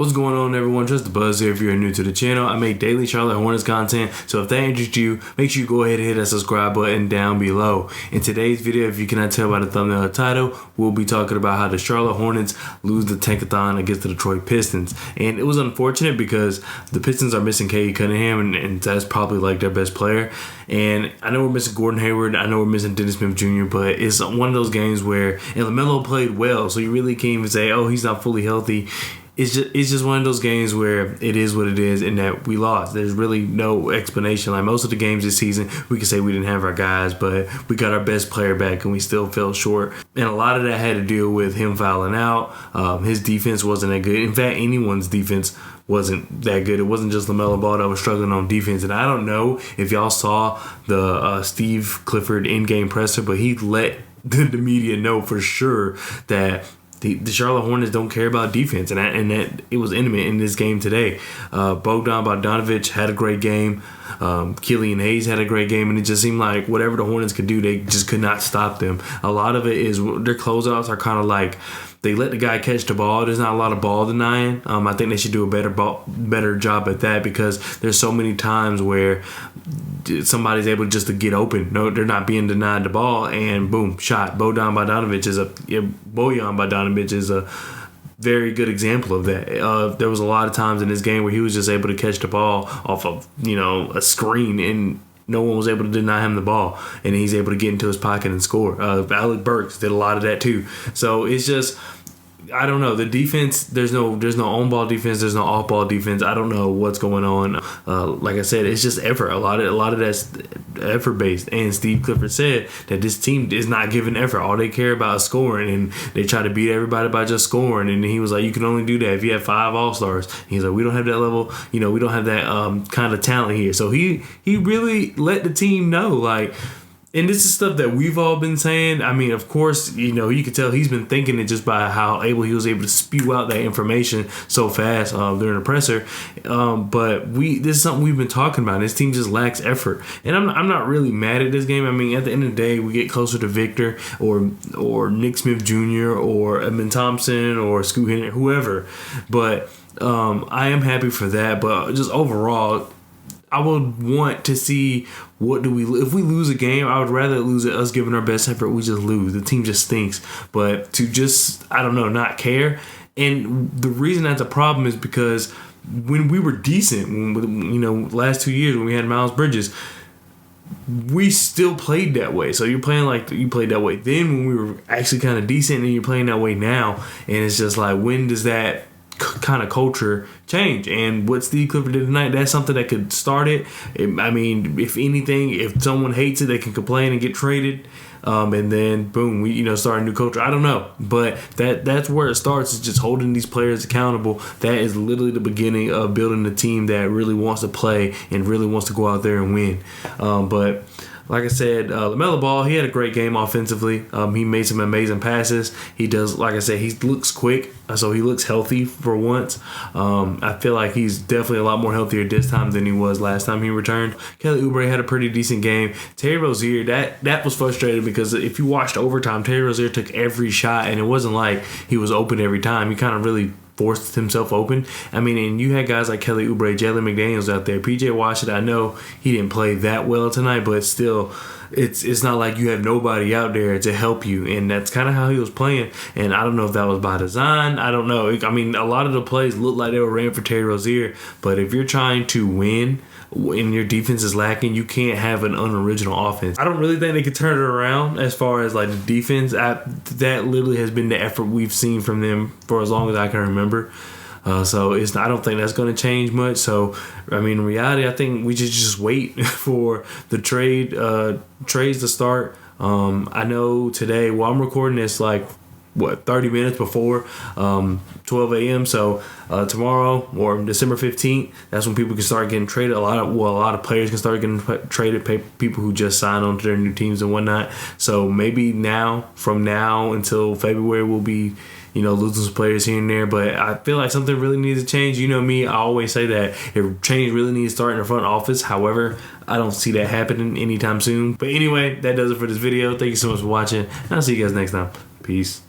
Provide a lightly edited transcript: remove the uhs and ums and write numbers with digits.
What's going on, everyone? Just the Buzz here. If you're new to the channel, I make daily Charlotte Hornets content, so if that interests you, make sure you go ahead and hit that subscribe button down below. In today's video, if you cannot tell by the thumbnail or title, we'll be talking about how the Charlotte Hornets lose the tankathon against the Detroit Pistons. And it was unfortunate because the Pistons are missing Cade Cunningham, and that's probably like their best player. And I know we're missing Gordon Hayward, I know we're missing Dennis Smith Jr., but it's one of those games where, and LaMelo played well, so you really can't even say, oh, he's not fully healthy. It's just one of those games where it is what it is and that we lost. There's really no explanation. Like most of the games this season, we can say we didn't have our guys, but we got our best player back and we still fell short. And a lot of that had to deal with him fouling out. His defense wasn't that good. In fact, anyone's defense wasn't that good. It wasn't just LaMelo Ball that was struggling on defense. And I don't know if y'all saw the Steve Clifford in-game presser, but he let the media know for sure that the Charlotte Hornets don't care about defense, and that it was intimate in this game today. Bogdan Bogdanovic had a great game. Killian Hayes had a great game, and it just seemed like whatever the Hornets could do, they just could not stop them. A lot of it is their closeouts are kind of like they let the guy catch the ball. There's not a lot of ball denying. I think they should do a better job at that because there's so many times where somebody's able just to get open. No, they're not being denied the ball, and boom, shot. Bojan Bogdanovic is a very good example of that. There was a lot of times in this game where he was just able to catch the ball off of a screen, and no one was able to deny him the ball, and he's able to get into his pocket and score. Alec Burks did a lot of that too. So it's just, I don't know. The defense, there's no on-ball defense. There's no off-ball defense. I don't know what's going on. Like I said, it's just effort. A lot of that's effort-based. And Steve Clifford said that this team is not giving effort. All they care about is scoring, and they try to beat everybody by just scoring. And he was like, you can only do that if you have 5 All-Stars. He's like, we don't have that level. We don't have that kind of talent here. So he really let the team know, like. And this is stuff that we've all been saying. I mean, of course, you can tell he's been thinking it just by how he was able to spew out that information so fast during the presser. But this is something we've been talking about. This team just lacks effort, and I'm not really mad at this game. I mean, at the end of the day, we get closer to Victor or Nick Smith Jr. or Edmond Thompson or Scoot Henry, whoever. But I am happy for that. But just overall, I would want to see if we lose a game, I would rather lose it us giving our best effort. We just lose. The team just stinks. But to just, I don't know, not care. And the reason that's a problem is because when we were decent, last 2 years when we had Miles Bridges, we still played that way. So you're playing like you played that way then when we were actually kind of decent, and you're playing that way now. And it's just like, when does that kind of culture change? And what Steve Clifford did tonight, that's something that could start it. I mean, if anything, if someone hates it, they can complain and get traded, and then boom, we start a new culture. I don't know, but that's where it starts, is just holding these players accountable. That is literally the beginning of building a team that really wants to play and really wants to go out there and win. But like I said, LaMelo Ball, he had a great game offensively. He made some amazing passes. He does, like I said, he looks quick, so he looks healthy for once. I feel like he's definitely a lot more healthier this time than he was last time he returned. Kelly Oubre had a pretty decent game. Terry Rozier, that was frustrating because if you watched overtime, Terry Rozier took every shot, and it wasn't like he was open every time. He kind of really forced himself open. I mean, and you had guys like Kelly Oubre, Jalen McDaniels out there. PJ Washington, I know he didn't play that well tonight, but still, it's not like you have nobody out there to help you, and that's kind of how he was playing. And I don't know if that was by design. I don't know. I mean, a lot of the plays looked like they were ran for Terry Rozier, but if you're trying to win and your defense is lacking, you can't have an unoriginal offense. I don't really think they could turn it around as far as like the defense. That literally has been the effort we've seen from them for as long as I can remember. So I don't think that's going to change much. So I mean, in reality, I think we just wait for the trades to start. I know today, well, I'm recording this like 30 minutes before 12 a.m. So tomorrow or December 15th, that's when people can start getting traded. A lot of players can start getting traded, people who just signed on to their new teams and whatnot. So maybe from now until February, we'll be losing some players here and there, but I feel like something really needs to change. You know me, I always say that if change really needs to start in the front office. However, I don't see that happening anytime soon. But anyway, that does it for this video. Thank you so much for watching, and I'll see you guys next time. Peace.